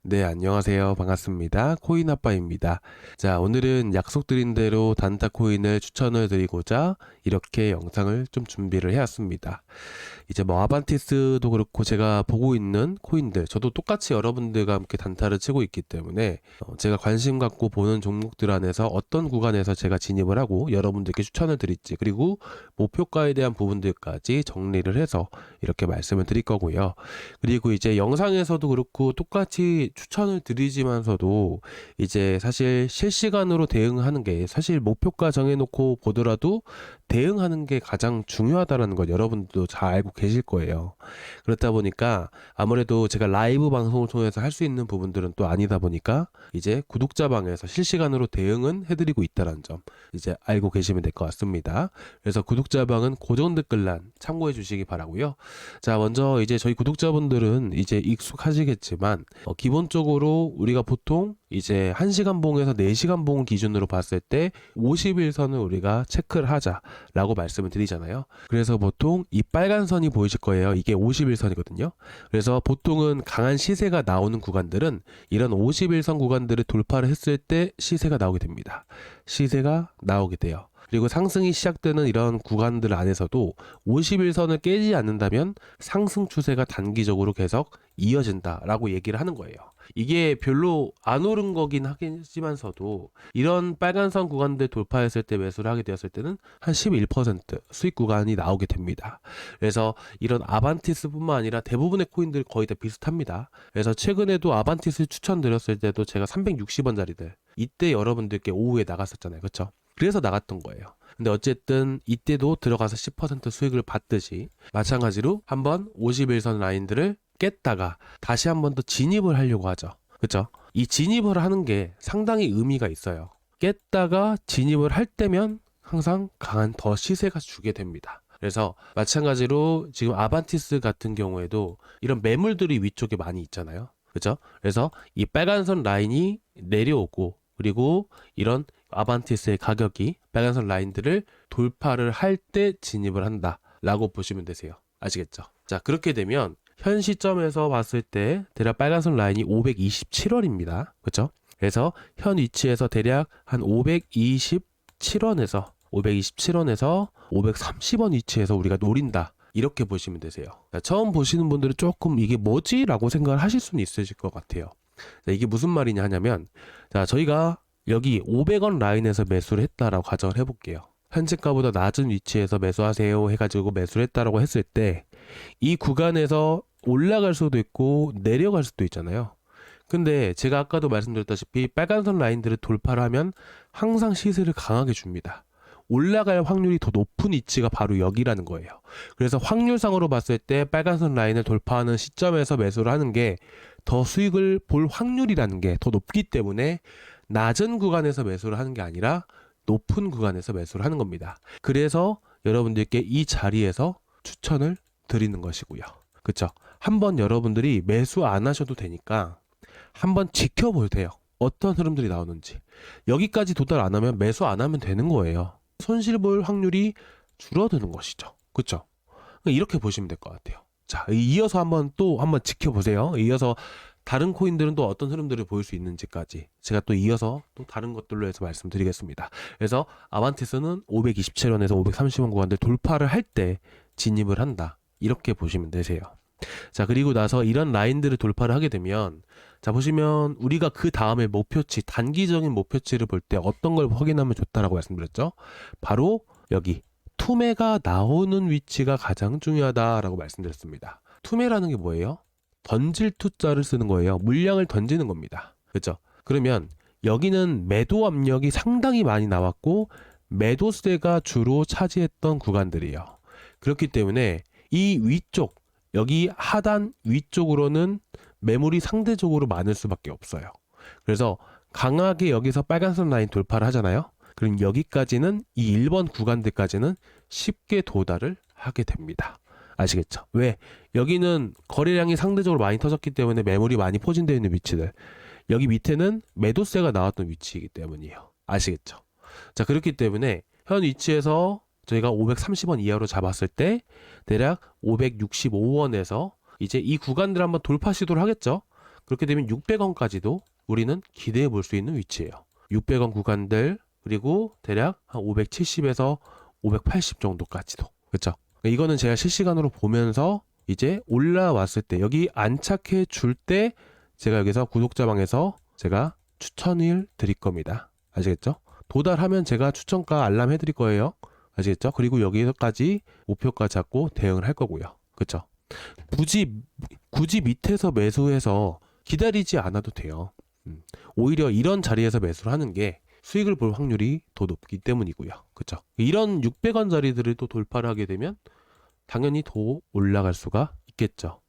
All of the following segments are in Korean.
네, 안녕하세요. 반갑습니다. 코인 아빠입니다. 자, 오늘은 약속드린 대로 단타 코인을 추천을 드리고자 이렇게 영상을 좀 준비를 해왔습니다. 이제 뭐 아반티스도 그렇고 제가 보고 있는 코인들, 저도 똑같이 여러분들과 함께 단타를 치고 있기 때문에 제가 관심 갖고 보는 종목들 안에서 어떤 구간에서 제가 진입을 하고 여러분들께 추천을 드릴지, 그리고 목표가에 대한 부분들까지 정리를 해서 이렇게 말씀을 드릴 거고요. 그리고 이제 영상에서도 그렇고 똑같이 추천을 드리지만서도 이제 사실 실시간으로 대응하는 게, 사실 목표가 정해놓고 보더라도 대응하는 게 가장 중요하다는 걸 여러분들도 잘 알고 계실 거예요. 그렇다 보니까 아무래도 제가 라이브 방송을 통해서 할 수 있는 부분들은 또 아니다 보니까 이제 구독자 방에서 실시간으로 대응은 해드리고 있다는 점 이제 알고 계시면 될 것 같습니다. 그래서 구독자 방은 고정 댓글란 참고해 주시기 바라고요. 자, 먼저 이제 저희 구독자분들은 이제 익숙하시겠지만 기본적으로 우리가 보통 이제 1시간 봉에서 4시간 봉 기준으로 봤을 때 50일선을 우리가 체크를 하자라고 말씀을 드리잖아요. 그래서 보통 이 빨간 선이 보이실 거예요. 이게 50일선이거든요. 그래서 보통은 강한 시세가 나오는 구간들은 이런 50일선 구간들을 돌파를 했을 때 시세가 나오게 됩니다. 시세가 나오게 돼요. 그리고 상승이 시작되는 이런 구간들 안에서도 50일선을 깨지 않는다면 상승 추세가 단기적으로 계속 이어진다라고 얘기를 하는 거예요. 이게 별로 안 오른 거긴 하지만서도 이런 빨간선 구간들 돌파했을 때 매수를 하게 되었을 때는 한 11% 수익 구간이 나오게 됩니다. 그래서 이런 아반티스뿐만 아니라 대부분의 코인들 거의 다 비슷합니다. 그래서 최근에도 아반티스 추천드렸을 때도 제가 360원짜리들 이때 여러분들께 오후에 나갔었잖아요. 그렇죠? 그래서 나갔던 거예요. 근데 어쨌든 이때도 들어가서 10% 수익을 받듯이 마찬가지로 한번 51선 라인들을 깼다가 다시 한 번 더 진입을 하려고 하죠. 그쵸? 이 진입을 하는 게 상당히 의미가 있어요. 깼다가 진입을 할 때면 항상 강한 더 시세가 주게 됩니다. 그래서 마찬가지로 지금 아반티스 같은 경우에도 이런 매물들이 위쪽에 많이 있잖아요. 그죠? 그래서 이 빨간선 라인이 내려오고, 그리고 이런 아반티스의 가격이 빨간선 라인들을 돌파를 할 때 진입을 한다 라고 보시면 되세요. 아시겠죠? 자, 그렇게 되면 현 시점에서 봤을 때 대략 빨간선 라인이 527원입니다. 그렇죠? 그래서 현 위치에서 대략 한 527원에서 530원 위치에서 우리가 노린다, 이렇게 보시면 되세요. 자, 처음 보시는 분들은 조금 이게 뭐지? 라고 생각을 하실 수는 있으실 것 같아요. 자, 이게 무슨 말이냐 하냐면, 자, 저희가 여기 500원 라인에서 매수를 했다라고 가정을 해볼게요. 현재가보다 낮은 위치에서 매수하세요 해가지고 매수를 했다라고 했을 때 이 구간에서 올라갈 수도 있고 내려갈 수도 있잖아요. 근데 제가 아까도 말씀드렸다시피 빨간선 라인들을 돌파를 하면 항상 시세를 강하게 줍니다. 올라갈 확률이 더 높은 위치가 바로 여기라는 거예요. 그래서 확률상으로 봤을 때 빨간선 라인을 돌파하는 시점에서 매수를 하는 게 더 수익을 볼 확률이라는 게 더 높기 때문에 낮은 구간에서 매수를 하는 게 아니라 높은 구간에서 매수를 하는 겁니다. 그래서 여러분들께 이 자리에서 추천을 드리는 것이고요. 그쵸? 한번 여러분들이 매수 안 하셔도 되니까 한번 지켜보세요. 어떤 흐름들이 나오는지. 여기까지 도달 안 하면 매수 안 하면 되는 거예요. 손실 볼 확률이 줄어드는 것이죠. 그쵸? 이렇게 보시면 될 것 같아요. 자, 이어서 한번 지켜보세요. 이어서 다른 코인들은 또 어떤 흐름들을 보일 수 있는지까지 제가 또 이어서 또 다른 것들로 해서 말씀드리겠습니다. 그래서 아반티스는 527원에서 530원 구간들 돌파를 할 때 진입을 한다, 이렇게 보시면 되세요. 자, 그리고 나서 이런 라인들을 돌파를 하게 되면, 자, 보시면 우리가 그 다음에 목표치, 단기적인 목표치를 볼 때 어떤 걸 확인하면 좋다라고 말씀드렸죠? 바로 여기 투매가 나오는 위치가 가장 중요하다라고 말씀드렸습니다. 투매라는 게 뭐예요? 던질 투자를 쓰는 거예요. 물량을 던지는 겁니다. 그렇죠? 그러면 여기는 매도 압력이 상당히 많이 나왔고 매도세가 주로 차지했던 구간들이에요. 그렇기 때문에 이 위쪽, 여기 하단 위쪽으로는 매물이 상대적으로 많을 수밖에 없어요. 그래서 강하게 여기서 빨간선 라인 돌파를 하잖아요. 그럼 여기까지는, 이 1번 구간들까지는 쉽게 도달을 하게 됩니다. 아시겠죠? 왜? 여기는 거래량이 상대적으로 많이 터졌기 때문에 매물이 많이 포진되어 있는 위치들, 여기 밑에는 매도세가 나왔던 위치이기 때문이에요. 아시겠죠? 자, 그렇기 때문에 현 위치에서 저희가 530원 이하로 잡았을 때 대략 565원에서 이제 이 구간들 한번 돌파 시도를 하겠죠? 그렇게 되면 600원까지도 우리는 기대해 볼 수 있는 위치예요. 600원 구간들, 그리고 대략 한 570에서 580 정도까지도. 그렇죠? 이거는 제가 실시간으로 보면서 이제 올라왔을 때, 여기 안착해 줄 때 제가 여기서 구독자방에서 제가 추천을 드릴 겁니다. 아시겠죠? 도달하면 제가 추천가 알람 해드릴 거예요. 아시겠죠? 그리고 여기서까지 목표가 잡고 대응을 할 거고요. 그렇죠? 굳이 밑에서 매수해서 기다리지 않아도 돼요. 오히려 이런 자리에서 매수를 하는 게 수익을 볼 확률이 더 높기 때문이고요. 그렇죠? 이런 600원 자리들을 또 돌파를 하게 되면 당연히 더 올라갈 수가 있겠죠.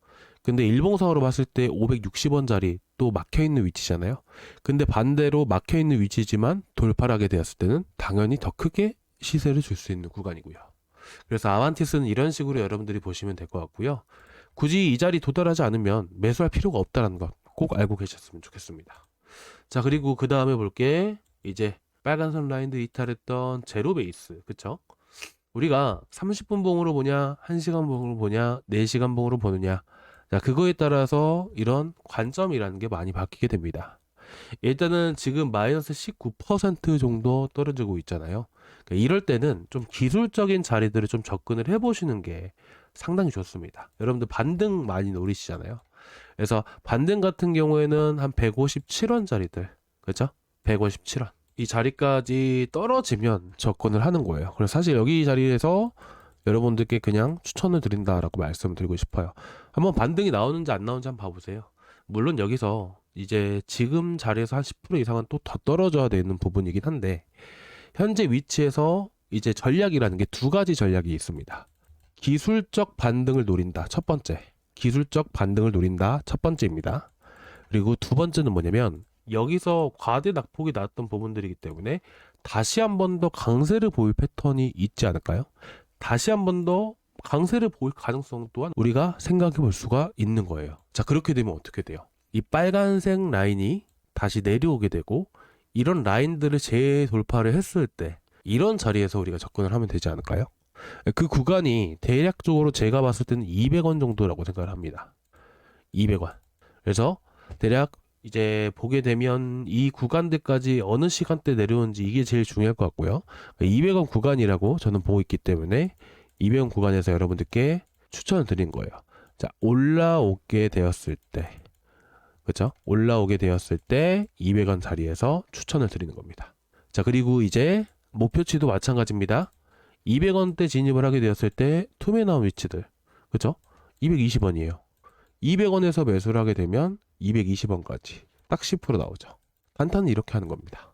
근데 일봉상으로 봤을 때 560원 자리 또 막혀있는 위치잖아요. 근데 반대로 막혀있는 위치지만 돌파를 하게 되었을 때는 당연히 더 크게 시세를 줄 수 있는 구간이고요. 그래서 아반티스는 이런 식으로 여러분들이 보시면 될 것 같고요. 굳이 이 자리 도달하지 않으면 매수할 필요가 없다는 것 꼭 알고 계셨으면 좋겠습니다. 자, 그리고 그 다음에 볼게 이제 빨간선 라인도 이탈했던 제로 베이스. 그쵸? 우리가 30분 봉으로 보냐, 1시간 봉으로 보냐, 4시간 봉으로 보느냐, 자, 그거에 따라서 이런 관점이라는 게 많이 바뀌게 됩니다. 일단은 지금 마이너스 19% 정도 떨어지고 있잖아요. 그러니까 이럴 때는 좀 기술적인 자리들을 좀 접근을 해보시는 게 상당히 좋습니다. 여러분들 반등 많이 노리시잖아요. 그래서 반등 같은 경우에는 한 157원 자리들, 그렇죠? 157원. 이 자리까지 떨어지면 접근을 하는 거예요. 그래서 사실 여기 자리에서 여러분들께 그냥 추천을 드린다라고 말씀을 드리고 싶어요. 한번 반등이 나오는지 안 나오는지 한번 봐보세요. 물론 여기서 이제 지금 자리에서 한 10% 이상은 또 더 떨어져야 되는 부분이긴 한데, 현재 위치에서 이제 전략이라는 게 두 가지 전략이 있습니다. 기술적 반등을 노린다. 첫 번째. 기술적 반등을 노린다. 첫 번째입니다. 그리고 두 번째는 뭐냐면 여기서 과대 낙폭이 나왔던 부분들이기 때문에 다시 한 번 더 강세를 보일 패턴이 있지 않을까요? 다시 한 번 더 강세를 보일 가능성 또한 우리가 생각해 볼 수가 있는 거예요. 자, 그렇게 되면 어떻게 돼요? 이 빨간색 라인이 다시 내려오게 되고 이런 라인들을 재돌파를 했을 때 이런 자리에서 우리가 접근을 하면 되지 않을까요? 그 구간이 대략적으로 제가 봤을 때는 200원 정도라고 생각을 합니다. 200원. 그래서 대략 이제 보게 되면 이 구간들까지 어느 시간대 내려오는지 이게 제일 중요할 것 같고요. 200원 구간이라고 저는 보고 있기 때문에 200원 구간에서 여러분들께 추천을 드린 거예요. 자, 올라오게 되었을 때, 그렇죠? 올라오게 되었을 때 200원 자리에서 추천을 드리는 겁니다. 자, 그리고 이제 목표치도 마찬가지입니다. 200원대 진입을 하게 되었을 때 투매 나온 위치들, 그렇죠? 220원이에요. 200원에서 매수를 하게 되면 220원까지 딱 10% 나오죠. 단타는 이렇게 하는 겁니다.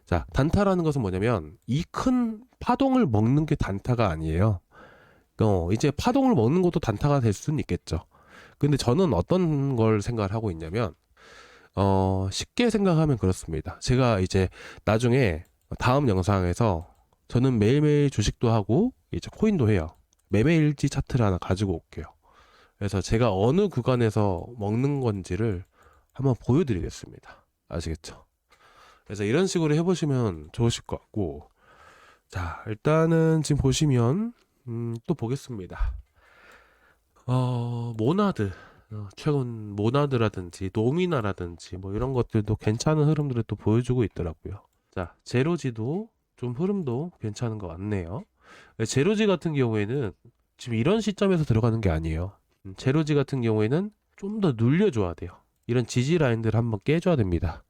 자, 단타라는 것은 뭐냐면 이 큰 파동을 먹는 게 단타가 아니에요. 이제 파동을 먹는 것도 단타가 될 수는 있겠죠. 근데 저는 어떤 걸 생각을 하고 있냐면 쉽게 생각하면 그렇습니다. 제가 이제 나중에 다음 영상에서 저는 매일매일 주식도 하고 이제 코인도 해요. 매매일지 차트를 하나 가지고 올게요. 그래서 제가 어느 구간에서 먹는 건지를 한번 보여드리겠습니다. 아시겠죠? 그래서 이런 식으로 해보시면 좋으실 것 같고, 자, 일단은 지금 보시면 또 보겠습니다. 모나드, 최근 모나드라든지 노미나라든지 뭐 이런 것들도 괜찮은 흐름들을 또 보여주고 있더라고요. 자, 제로지도 좀 흐름도 괜찮은 것 같네요. 제로지 같은 경우에는 지금 이런 시점에서 들어가는 게 아니에요. 제로지 같은 경우에는 좀 더 눌려줘야 돼요. 이런 지지 라인들을 한번 깨줘야 됩니다.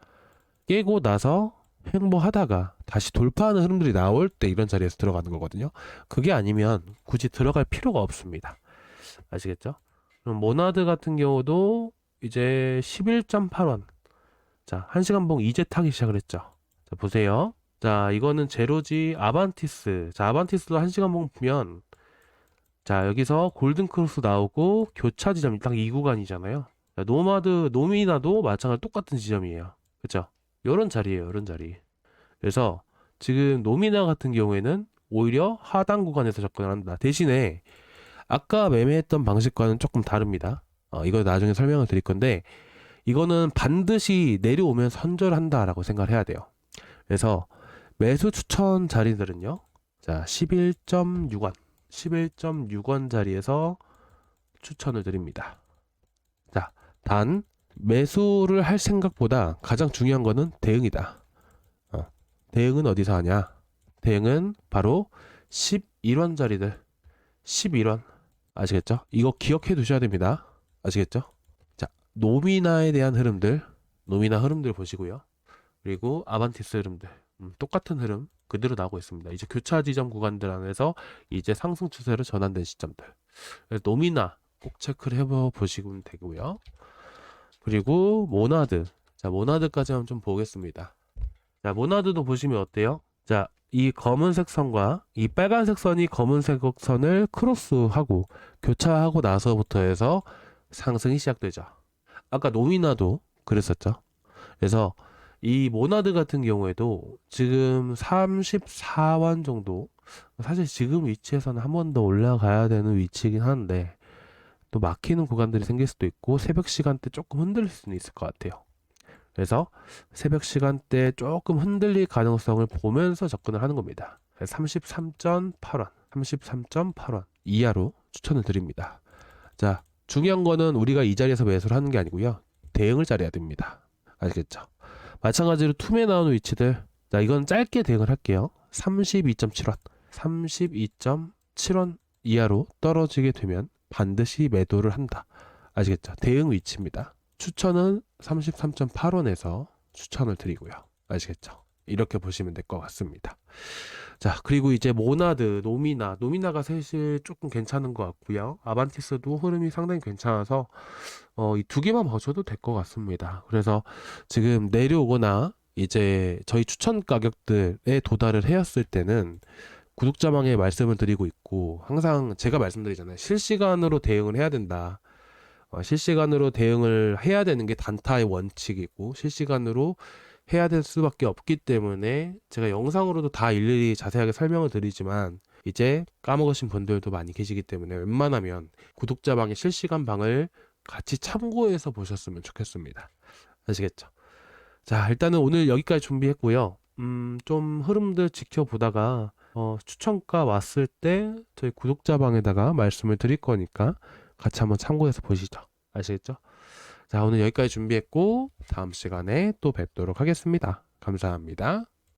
깨고 나서 횡보하다가 다시 돌파하는 흐름들이 나올 때 이런 자리에서 들어가는 거거든요. 그게 아니면 굳이 들어갈 필요가 없습니다. 아시겠죠? 그럼 모나드 같은 경우도 이제 11.8원. 자, 1시간 봉 이제 타기 시작을 했죠. 자, 보세요. 자, 이거는 제로지 아반티스. 자, 아반티스도 1시간 봉 보면 자, 여기서 골든크로스 나오고 교차 지점이 딱 이 구간이잖아요. 자, 노미나도 마찬가지로 똑같은 지점이에요. 그쵸? 요런 자리예요, 요런 자리. 그래서 지금 노미나 같은 경우에는 오히려 하단 구간에서 접근을 한다. 대신에 아까 매매했던 방식과는 조금 다릅니다. 이거 나중에 설명을 드릴 건데 이거는 반드시 내려오면 선절한다라고 생각을 해야 돼요. 그래서 매수 추천 자리들은요. 자, 11.6원. 11.6원 자리에서 추천을 드립니다. 자, 단 매수를 할 생각보다 가장 중요한 거는 대응이다. 대응은 어디서 하냐? 대응은 바로 11원짜리들. 11원. 아시겠죠? 이거 기억해 두셔야 됩니다. 아시겠죠? 자, 노미나에 대한 흐름들. 노미나 흐름들 보시고요. 그리고 아반티스 흐름들. 똑같은 흐름 그대로 나오고 있습니다. 이제 교차 지점 구간들 안에서 이제 상승 추세로 전환된 시점들. 그래서 노미나 꼭 체크를 해보시면 되고요. 그리고 모나드. 자, 모나드까지 한번 좀 보겠습니다. 자, 모나드도 보시면 어때요? 자, 이 검은색 선과 이 빨간색 선이 검은색 선을 크로스하고 교차하고 나서부터 해서 상승이 시작되죠. 아까 노미나도 그랬었죠. 그래서 이 모나드 같은 경우에도 지금 34원 정도, 사실 지금 위치에서는 한 번 더 올라가야 되는 위치이긴 한데 또 막히는 구간들이 생길 수도 있고 새벽 시간대 조금 흔들릴 수는 있을 것 같아요. 그래서 새벽 시간대 조금 흔들릴 가능성을 보면서 접근을 하는 겁니다. 33.8원, 33.8원 이하로 추천을 드립니다. 자, 중요한 거는 우리가 이 자리에서 매수를 하는 게 아니고요. 대응을 잘해야 됩니다. 아시겠죠? 마찬가지로 툼에 나오는 위치들, 자, 이건 짧게 대응을 할게요. 32.7원, 32.7원 이하로 떨어지게 되면 반드시 매도를 한다. 아시겠죠? 대응 위치입니다. 추천은 33.8원에서 추천을 드리고요. 아시겠죠? 이렇게 보시면 될 것 같습니다. 자, 그리고 이제 모나드, 노미나가 사실 조금 괜찮은 것 같고요. 아반티스도 흐름이 상당히 괜찮아서 이 두 개만 봐줘도 될 것 같습니다. 그래서 지금 내려오거나 이제 저희 추천 가격들에 도달을 해왔을 때는 구독자방에 말씀을 드리고 있고, 항상 제가 말씀드리잖아요. 실시간으로 대응을 해야 된다. 실시간으로 대응을 해야 되는 게 단타의 원칙이고 실시간으로 해야 될 수밖에 없기 때문에 제가 영상으로도 다 일일이 자세하게 설명을 드리지만 이제 까먹으신 분들도 많이 계시기 때문에 웬만하면 구독자방의 실시간 방을 같이 참고해서 보셨으면 좋겠습니다. 아시겠죠? 자, 일단은 오늘 여기까지 준비했고요. 좀 흐름들 지켜보다가 추천가 왔을 때 저희 구독자방에다가 말씀을 드릴 거니까 같이 한번 참고해서 보시죠. 아시겠죠? 자, 오늘 여기까지 준비했고 다음 시간에 또 뵙도록 하겠습니다. 감사합니다.